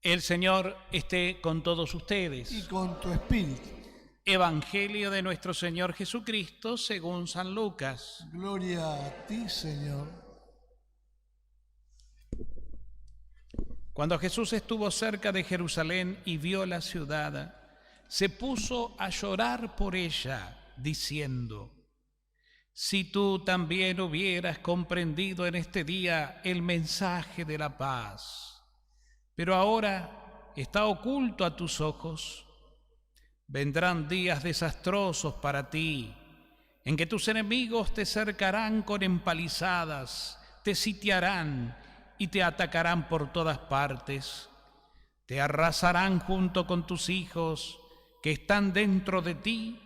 El Señor esté con todos y ustedes. con tu espíritu. Evangelio de nuestro Señor Jesucristo según San Lucas. Gloria a ti, Señor. Cuando Jesús estuvo cerca de Jerusalén y vio la ciudad, se puso a llorar por ella, diciendo: si tú también hubieras comprendido en este día el mensaje de la paz. Pero ahora está oculto a tus ojos. Vendrán días desastrosos para ti, en que tus enemigos te cercarán con empalizadas, te sitiarán y te atacarán por todas partes. Te arrasarán junto con tus hijos que están dentro de ti,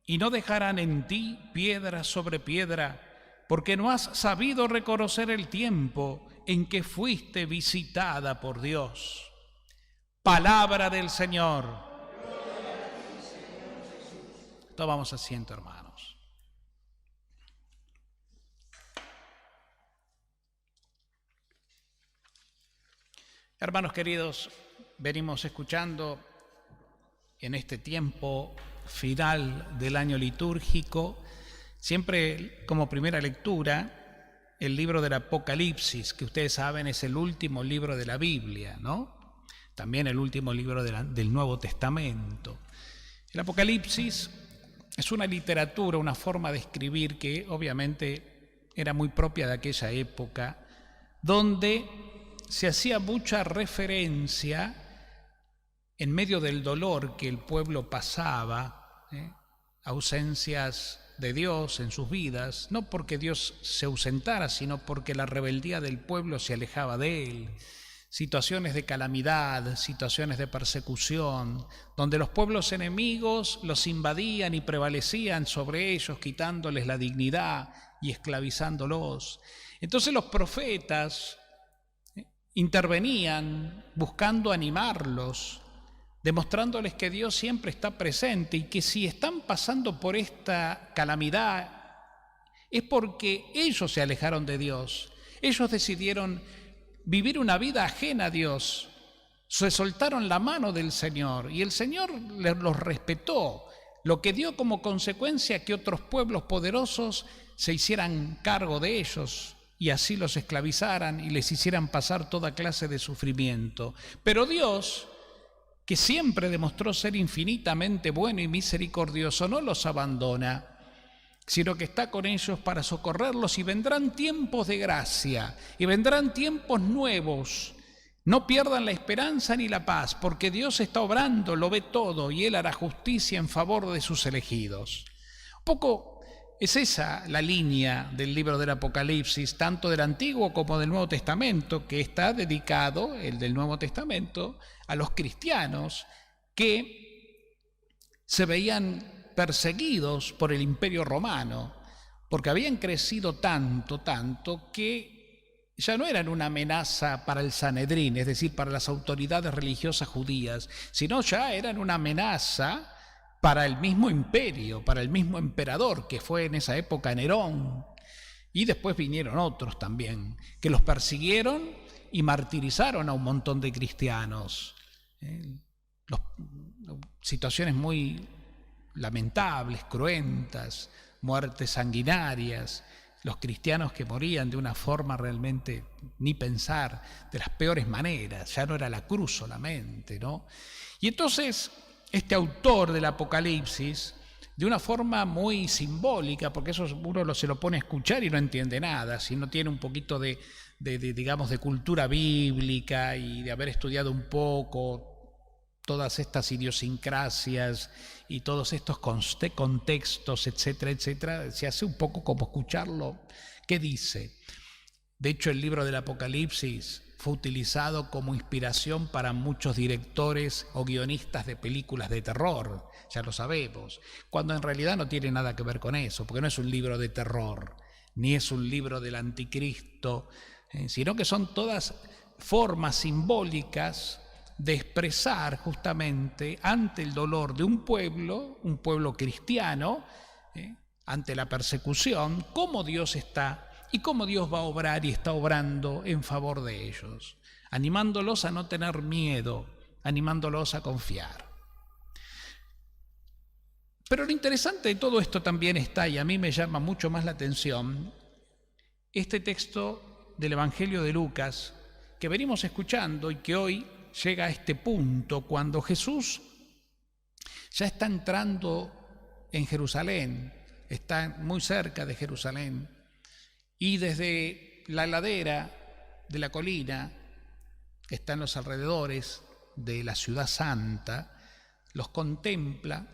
y no dejarán en ti piedra sobre piedra, porque no has sabido reconocer el tiempo en que fuiste visitada por Dios. Palabra del Señor. Tomamos asiento, hermanos. Hermanos queridos, venimos escuchando en este tiempo final del año litúrgico, siempre como primera lectura, el libro del Apocalipsis, que ustedes saben es el último libro de la Biblia, ¿no? También el último libro del Nuevo Testamento. El Apocalipsis es una literatura, una forma de escribir que obviamente era muy propia de aquella época, donde se hacía mucha referencia en medio del dolor que el pueblo pasaba, ausencias de Dios en sus vidas, no porque Dios se ausentara, sino porque la rebeldía del pueblo se alejaba de él, situaciones de calamidad, situaciones de persecución, donde los pueblos enemigos los invadían y prevalecían sobre ellos, quitándoles la dignidad y esclavizándolos. Entonces los profetas intervenían buscando animarlos, demostrándoles que Dios siempre está presente y que si están pasando por esta calamidad es porque ellos se alejaron de Dios. Ellos decidieron vivir una vida ajena a Dios, se soltaron la mano del Señor y el Señor los respetó, lo que dio como consecuencia que otros pueblos poderosos se hicieran cargo de ellos y así los esclavizaran y les hicieran pasar toda clase de sufrimiento. Pero Dios, que siempre demostró ser infinitamente bueno y misericordioso, no los abandona, sino que está con ellos para socorrerlos, y vendrán tiempos de gracia, y vendrán tiempos nuevos. No pierdan la esperanza ni la paz, porque Dios está obrando, lo ve todo, y Él hará justicia en favor de sus elegidos. Un poco es esa la línea del libro del Apocalipsis, tanto del Antiguo como del Nuevo Testamento, que está dedicado, el del Nuevo Testamento, a los cristianos que se veían perseguidos por el Imperio Romano, porque habían crecido tanto que ya no eran una amenaza para el Sanedrín, es decir, para las autoridades religiosas judías, sino ya eran una amenaza para el mismo imperio, para el mismo emperador, que fue en esa época Nerón, y después vinieron otros también, que los persiguieron y martirizaron a un montón de cristianos. Situaciones muy lamentables, cruentas, muertes sanguinarias, los cristianos que morían de una forma realmente ni pensar, de las peores maneras, ya no era la cruz solamente, ¿no? Y entonces este autor del Apocalipsis, de una forma muy simbólica, porque eso uno se lo pone a escuchar y no entiende nada, si no tiene un poquito digamos, de cultura bíblica y de haber estudiado un poco todas estas idiosincrasias y todos estos contextos, etcétera, etcétera, se hace un poco como escucharlo. ¿Qué dice? De hecho, el libro del Apocalipsis fue utilizado como inspiración para muchos directores o guionistas de películas de terror, ya lo sabemos, cuando en realidad no tiene nada que ver con eso, porque no es un libro de terror, ni es un libro del anticristo, sino que son todas formas simbólicas de expresar justamente ante el dolor de un pueblo cristiano, ante la persecución, cómo Dios está y cómo Dios va a obrar y está obrando en favor de ellos. animándolos a no tener miedo, animándolos a confiar. Pero lo interesante de todo esto también está, y a mí me llama mucho más la atención, este texto del Evangelio de Lucas que venimos escuchando y que hoy llega a este punto cuando Jesús ya está entrando en Jerusalén, está muy cerca de Jerusalén, y desde la ladera de la colina, que está en los alrededores de la ciudad santa, los contempla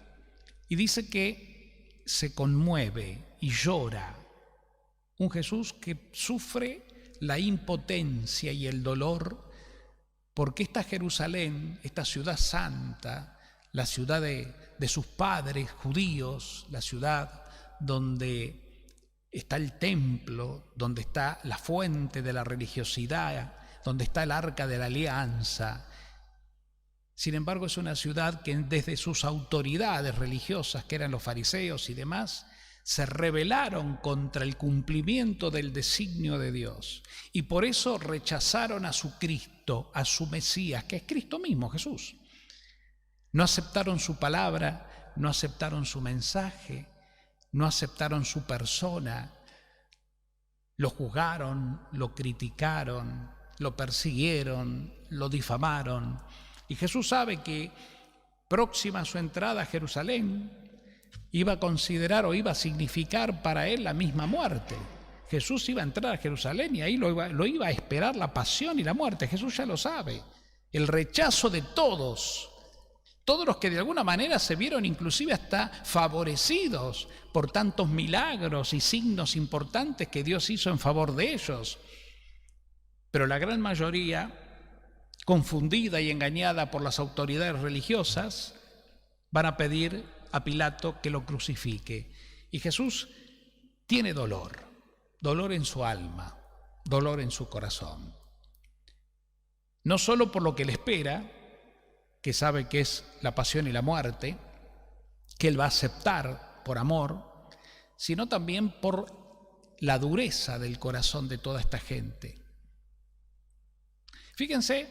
y dice que se conmueve y llora. Un Jesús que sufre la impotencia y el dolor porque esta Jerusalén, esta ciudad santa, la ciudad de sus padres judíos, la ciudad donde está el templo, donde está la fuente de la religiosidad, donde está el arca de la alianza. Sin embargo, es una ciudad que desde sus autoridades religiosas, que eran los fariseos y demás, se rebelaron contra el cumplimiento del designio de Dios. Y por eso rechazaron a su Cristo, a su Mesías, que es Cristo mismo, Jesús. No aceptaron su palabra, no aceptaron su mensaje, no aceptaron su persona. Lo juzgaron, lo criticaron, lo persiguieron, lo difamaron. Y Jesús sabe que próxima a su entrada a Jerusalén iba a considerar o iba a significar para él la misma muerte. Jesús iba a entrar a Jerusalén y ahí lo iba a esperar la pasión y la muerte. Jesús ya lo sabe. El rechazo de todos los que de alguna manera se vieron inclusive hasta favorecidos por tantos milagros y signos importantes que Dios hizo en favor de ellos. Pero la gran mayoría, confundida y engañada por las autoridades religiosas, van a pedir a Pilato que lo crucifique. Y Jesús tiene dolor en su alma, dolor en su corazón. No solo por lo que le espera, que sabe que es la pasión y la muerte, que él va a aceptar por amor, sino también por la dureza del corazón de toda esta gente. Fíjense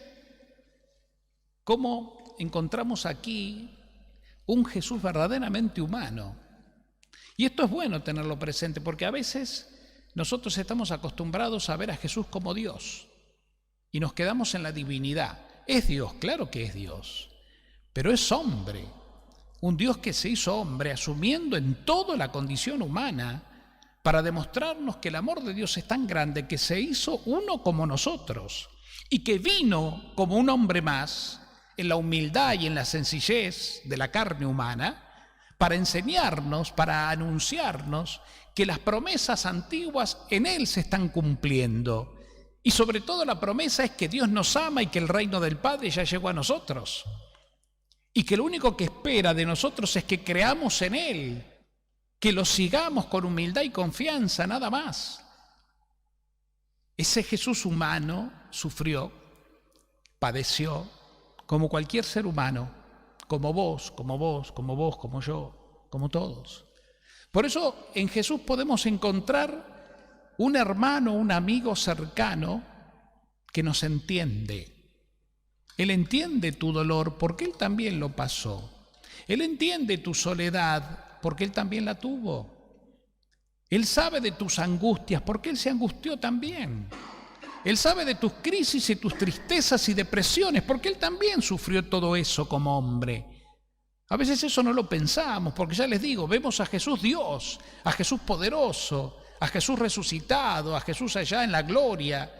cómo encontramos aquí un Jesús verdaderamente humano. Y esto es bueno tenerlo presente, porque a veces nosotros estamos acostumbrados a ver a Jesús como Dios y nos quedamos en la divinidad. Es Dios, claro que es Dios, pero es hombre, un Dios que se hizo hombre asumiendo en todo la condición humana para demostrarnos que el amor de Dios es tan grande que se hizo uno como nosotros y que vino como un hombre más en la humildad y en la sencillez de la carne humana para enseñarnos, para anunciarnos que las promesas antiguas en Él se están cumpliendo. Y sobre todo la promesa es que Dios nos ama y que el reino del Padre ya llegó a nosotros. Y que lo único que espera de nosotros es que creamos en Él, que lo sigamos con humildad y confianza, nada más. Ese Jesús humano sufrió, padeció, como cualquier ser humano, como vos, como yo, como todos. Por eso en Jesús podemos encontrar un hermano, un amigo cercano que nos entiende. Él entiende tu dolor porque Él también lo pasó. Él entiende tu soledad porque Él también la tuvo. Él sabe de tus angustias porque Él se angustió también. Él sabe de tus crisis y tus tristezas y depresiones porque Él también sufrió todo eso como hombre. A veces eso no lo pensamos porque ya les digo, vemos a Jesús Dios, a Jesús poderoso, a Jesús resucitado, a Jesús allá en la gloria.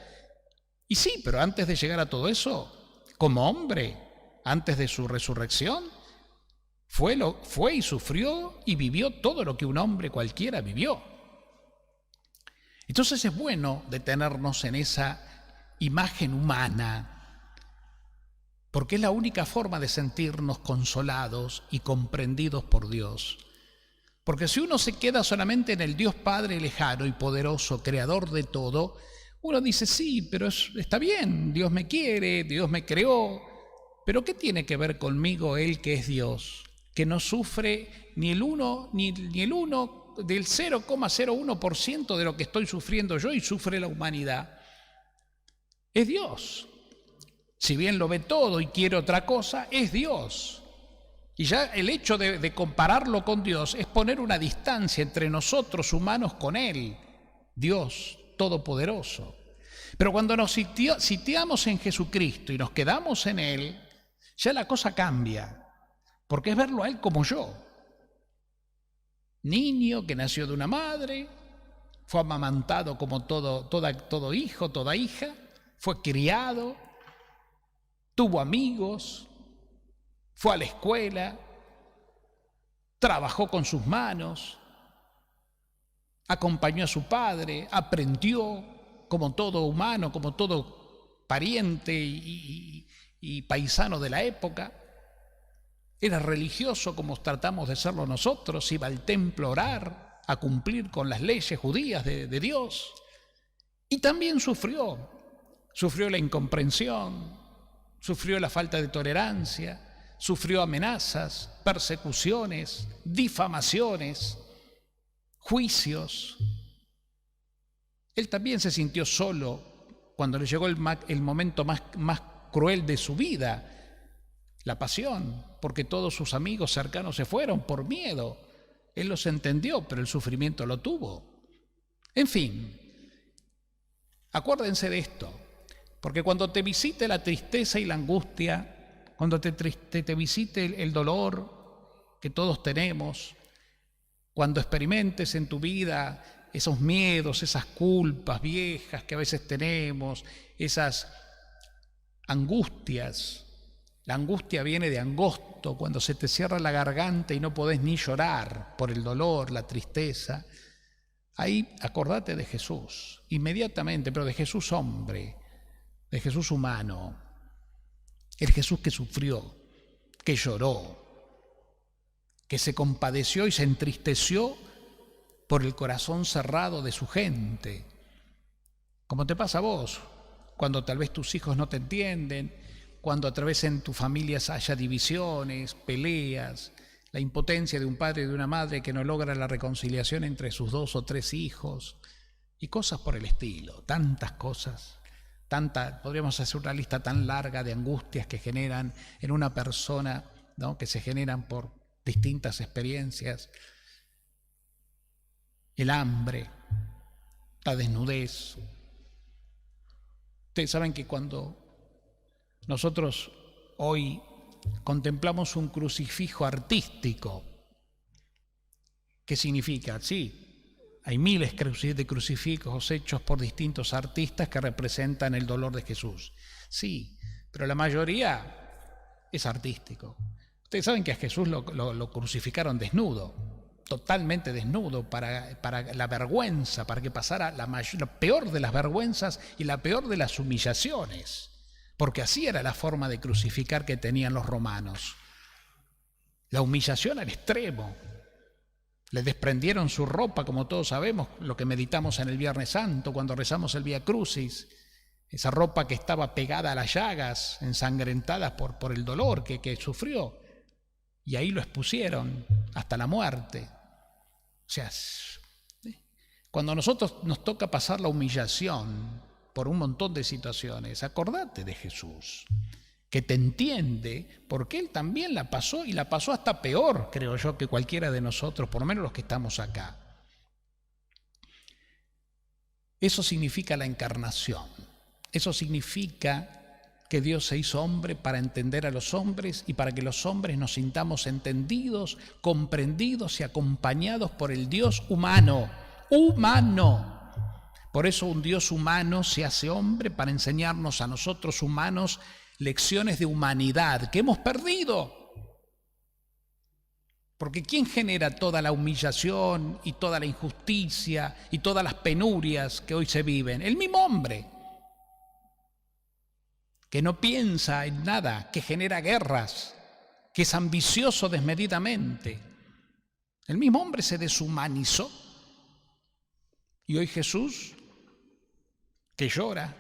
Y sí, pero antes de llegar a todo eso, como hombre, antes de su resurrección, fue y sufrió y vivió todo lo que un hombre cualquiera vivió. Entonces es bueno detenernos en esa imagen humana, porque es la única forma de sentirnos consolados y comprendidos por Dios. Porque si uno se queda solamente en el Dios Padre lejano y poderoso, creador de todo, uno dice, sí, pero está bien, Dios me quiere, Dios me creó, pero ¿qué tiene que ver conmigo Él que es Dios? Que no sufre ni el 1 del 0,01% de lo que estoy sufriendo yo y sufre la humanidad. Es Dios. Si bien lo ve todo y quiere otra cosa, es Dios. Y ya el hecho de compararlo con Dios es poner una distancia entre nosotros humanos con Él, Dios Todopoderoso. Pero cuando nos sitiamos en Jesucristo y nos quedamos en Él, ya la cosa cambia, porque es verlo a Él como yo. Niño que nació de una madre, fue amamantado como todo hijo, toda hija, fue criado, tuvo amigos, fue a la escuela, trabajó con sus manos, acompañó a su padre, aprendió como todo humano, como todo pariente y paisano de la época. Era religioso como tratamos de serlo nosotros, iba al templo a orar, a cumplir con las leyes judías de Dios. Y también sufrió la incomprensión, sufrió la falta de tolerancia, sufrió amenazas, persecuciones, difamaciones, juicios. Él también se sintió solo cuando le llegó el momento más cruel de su vida, la pasión, porque todos sus amigos cercanos se fueron por miedo. Él los entendió, pero el sufrimiento lo tuvo. En fin, acuérdense de esto, porque cuando te visite la tristeza y la angustia, cuando te visite el dolor que todos tenemos, cuando experimentes en tu vida esos miedos, esas culpas viejas que a veces tenemos, esas angustias. La angustia viene de angosto, cuando se te cierra la garganta y no podés ni llorar por el dolor, la tristeza. Ahí acordate de Jesús, inmediatamente, pero de Jesús hombre, de Jesús humano, el Jesús que sufrió, que lloró, que se compadeció y se entristeció por el corazón cerrado de su gente. Como te pasa a vos, cuando tal vez tus hijos no te entienden, cuando a través en tus familias haya divisiones, peleas, la impotencia de un padre y de una madre que no logra la reconciliación entre sus 2 o 3 hijos, y cosas por el estilo, tantas cosas, podríamos hacer una lista tan larga de angustias que generan en una persona, ¿no?, que se generan por distintas experiencias. El hambre, la desnudez. Ustedes saben que cuando nosotros hoy contemplamos un crucifijo artístico, ¿qué significa? Sí, hay miles de crucifijos hechos por distintos artistas que representan el dolor de Jesús. Sí, pero la mayoría es artístico. Ustedes saben que a Jesús lo crucificaron desnudo, totalmente desnudo, para la vergüenza, para que pasara la peor de las vergüenzas y la peor de las humillaciones. Porque así era la forma de crucificar que tenían los romanos. La humillación al extremo. Le desprendieron su ropa, como todos sabemos, lo que meditamos en el Viernes Santo, cuando rezamos el Vía Crucis. Esa ropa que estaba pegada a las llagas, ensangrentadas por el dolor que sufrió. Y ahí lo expusieron hasta la muerte. O sea, cuando a nosotros nos toca pasar la humillación por un montón de situaciones, acordate de Jesús, que te entiende, porque Él también la pasó, y la pasó hasta peor, creo yo, que cualquiera de nosotros, por lo menos los que estamos acá. Eso significa la encarnación, eso significa que Dios se hizo hombre para entender a los hombres y para que los hombres nos sintamos entendidos, comprendidos y acompañados por el Dios humano. Por eso un Dios humano se hace hombre para enseñarnos a nosotros humanos lecciones de humanidad que hemos perdido. Porque ¿quién genera toda la humillación y toda la injusticia y todas las penurias que hoy se viven? El mismo hombre, que no piensa en nada, que genera guerras, que es ambicioso desmedidamente. El mismo hombre se deshumanizó. Y hoy Jesús, que llora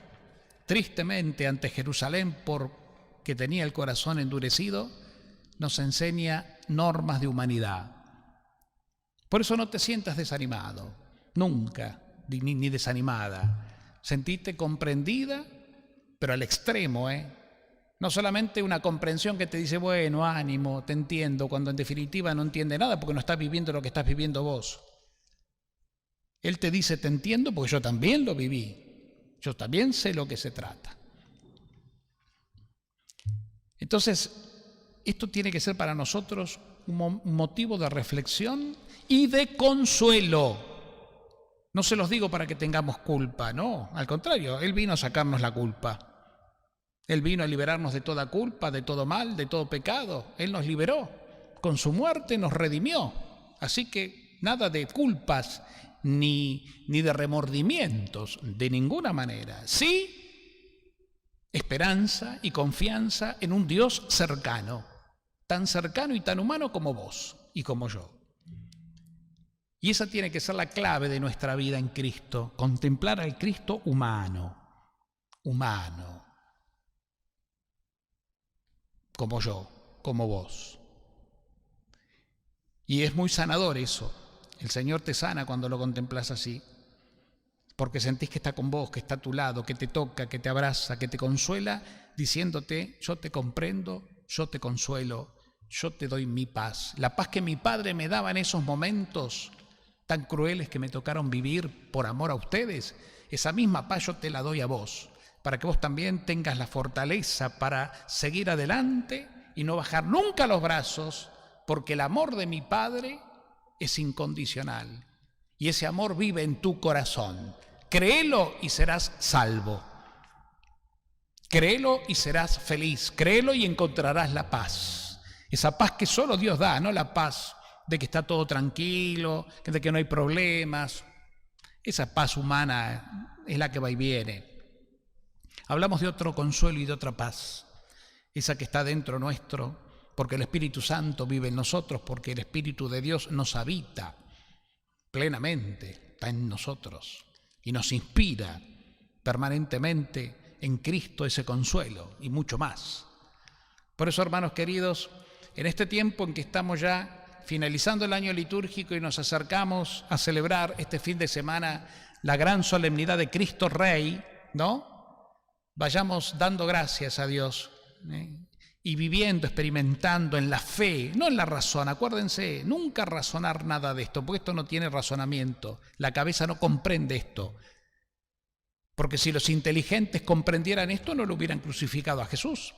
tristemente ante Jerusalén porque tenía el corazón endurecido, nos enseña normas de humanidad. Por eso no te sientas desanimado, nunca, ni desanimada. Sentite comprendida, pero al extremo, No solamente una comprensión que te dice, bueno, ánimo, te entiendo, cuando en definitiva no entiende nada porque no estás viviendo lo que estás viviendo vos. Él te dice, te entiendo porque yo también lo viví. Yo también sé lo que se trata. Entonces, esto tiene que ser para nosotros un motivo de reflexión y de consuelo. No se los digo para que tengamos culpa, no, al contrario, Él vino a sacarnos la culpa. Él vino a liberarnos de toda culpa, de todo mal, de todo pecado. Él nos liberó. Con su muerte nos redimió. Así que nada de culpas ni de remordimientos, de ninguna manera. Sí, esperanza y confianza en un Dios cercano, tan cercano y tan humano como vos y como yo. Y esa tiene que ser la clave de nuestra vida en Cristo, contemplar al Cristo humano, como yo, como vos. Y es muy sanador eso. El Señor te sana cuando lo contemplas así, porque sentís que está con vos, que está a tu lado, que te toca, que te abraza, que te consuela, diciéndote, yo te comprendo, yo te consuelo, yo te doy mi paz. La paz que mi Padre me daba en esos momentos tan crueles que me tocaron vivir por amor a ustedes, esa misma paz yo te la doy a vos, para que vos también tengas la fortaleza para seguir adelante y no bajar nunca los brazos, porque el amor de mi Padre es incondicional y ese amor vive en tu corazón. Créelo y serás salvo. Créelo y serás feliz. Créelo y encontrarás la paz. Esa paz que solo Dios da, no la paz de que está todo tranquilo, de que no hay problemas. Esa paz humana es la que va y viene. Hablamos de otro consuelo y de otra paz, esa que está dentro nuestro, porque el Espíritu Santo vive en nosotros, porque el Espíritu de Dios nos habita plenamente, está en nosotros y nos inspira permanentemente en Cristo ese consuelo y mucho más. Por eso, hermanos queridos, en este tiempo en que estamos ya finalizando el año litúrgico y nos acercamos a celebrar este fin de semana la gran solemnidad de Cristo Rey, ¿no? Vayamos dando gracias a Dios y viviendo, experimentando en la fe, no en la razón. Acuérdense, nunca razonar nada de esto, porque esto no tiene razonamiento. La cabeza no comprende esto. Porque si los inteligentes comprendieran esto, no lo hubieran crucificado a Jesús.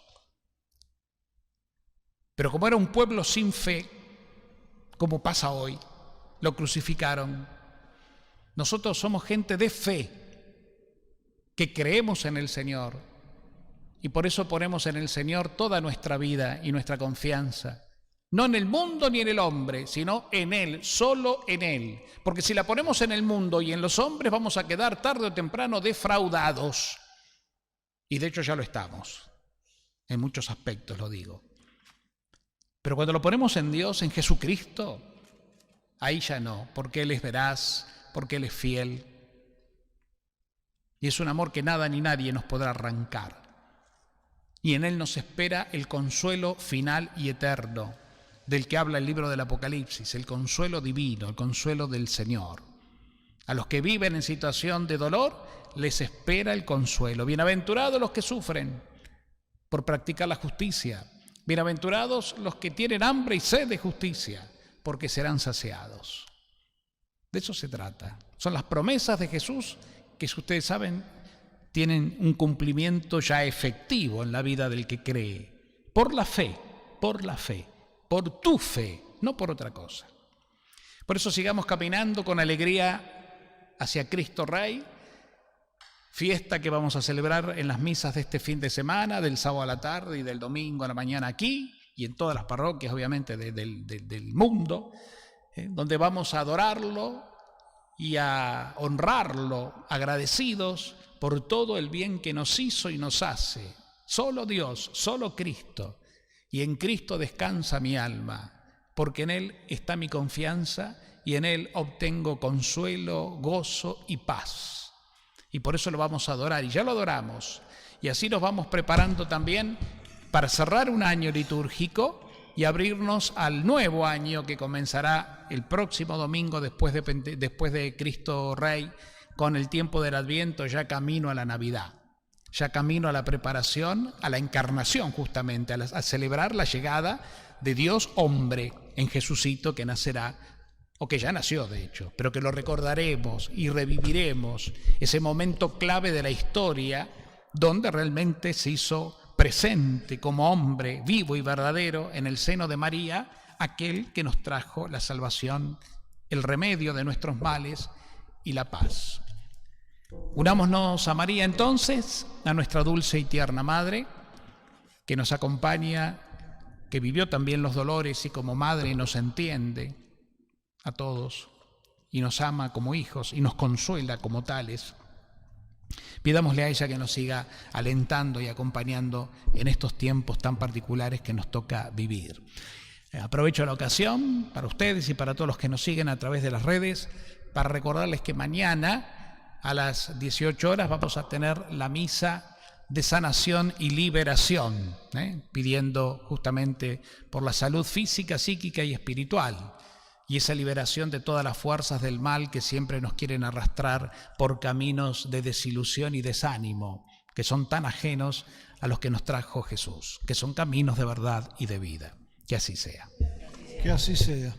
Pero como era un pueblo sin fe, como pasa hoy, lo crucificaron. Nosotros somos gente de fe, que creemos en el Señor y por eso ponemos en el Señor toda nuestra vida y nuestra confianza. No en el mundo ni en el hombre, sino en Él, solo en Él. Porque si la ponemos en el mundo y en los hombres, vamos a quedar tarde o temprano defraudados. Y de hecho ya lo estamos. En muchos aspectos lo digo. Pero cuando lo ponemos en Dios, en Jesucristo, ahí ya no, porque Él es veraz, porque Él es fiel. Y es un amor que nada ni nadie nos podrá arrancar. Y en Él nos espera el consuelo final y eterno, del que habla el libro del Apocalipsis, el consuelo divino, el consuelo del Señor. A los que viven en situación de dolor, les espera el consuelo. Bienaventurados los que sufren por practicar la justicia. Bienaventurados los que tienen hambre y sed de justicia, porque serán saciados. De eso se trata. Son las promesas de Jesús que, si ustedes saben, tienen un cumplimiento ya efectivo en la vida del que cree. Por la fe, por tu fe, no por otra cosa. Por eso sigamos caminando con alegría hacia Cristo Rey, fiesta que vamos a celebrar en las misas de este fin de semana, del sábado a la tarde y del domingo a la mañana aquí, y en todas las parroquias, obviamente, del mundo, donde vamos a adorarlo y a honrarlo, agradecidos por todo el bien que nos hizo y nos hace. Solo Dios, solo Cristo. Y en Cristo descansa mi alma, porque en Él está mi confianza y en Él obtengo consuelo, gozo y paz. Y por eso lo vamos a adorar, y ya lo adoramos. Y así nos vamos preparando también para cerrar un año litúrgico y abrirnos al nuevo año que comenzará el próximo domingo después de Cristo Rey, con el tiempo del Adviento, ya camino a la Navidad. ya camino a la preparación, a la encarnación justamente, a celebrar la llegada de Dios hombre en Jesucito que nacerá, o que ya nació de hecho, pero que lo recordaremos y reviviremos, ese momento clave de la historia donde realmente se hizo presente como hombre vivo y verdadero en el seno de María, aquel que nos trajo la salvación, el remedio de nuestros males y la paz. Unámonos a María entonces, a nuestra dulce y tierna Madre, que nos acompaña, que vivió también los dolores y como madre nos entiende a todos y nos ama como hijos y nos consuela como tales. Pidámosle a ella que nos siga alentando y acompañando en estos tiempos tan particulares que nos toca vivir. Aprovecho la ocasión para ustedes y para todos los que nos siguen a través de las redes para recordarles que mañana a las 18 horas vamos a tener la misa de sanación y liberación, pidiendo justamente por la salud física, psíquica y espiritual, y esa liberación de todas las fuerzas del mal que siempre nos quieren arrastrar por caminos de desilusión y desánimo, que son tan ajenos a los que nos trajo Jesús, que son caminos de verdad y de vida. Que así sea. Que así sea.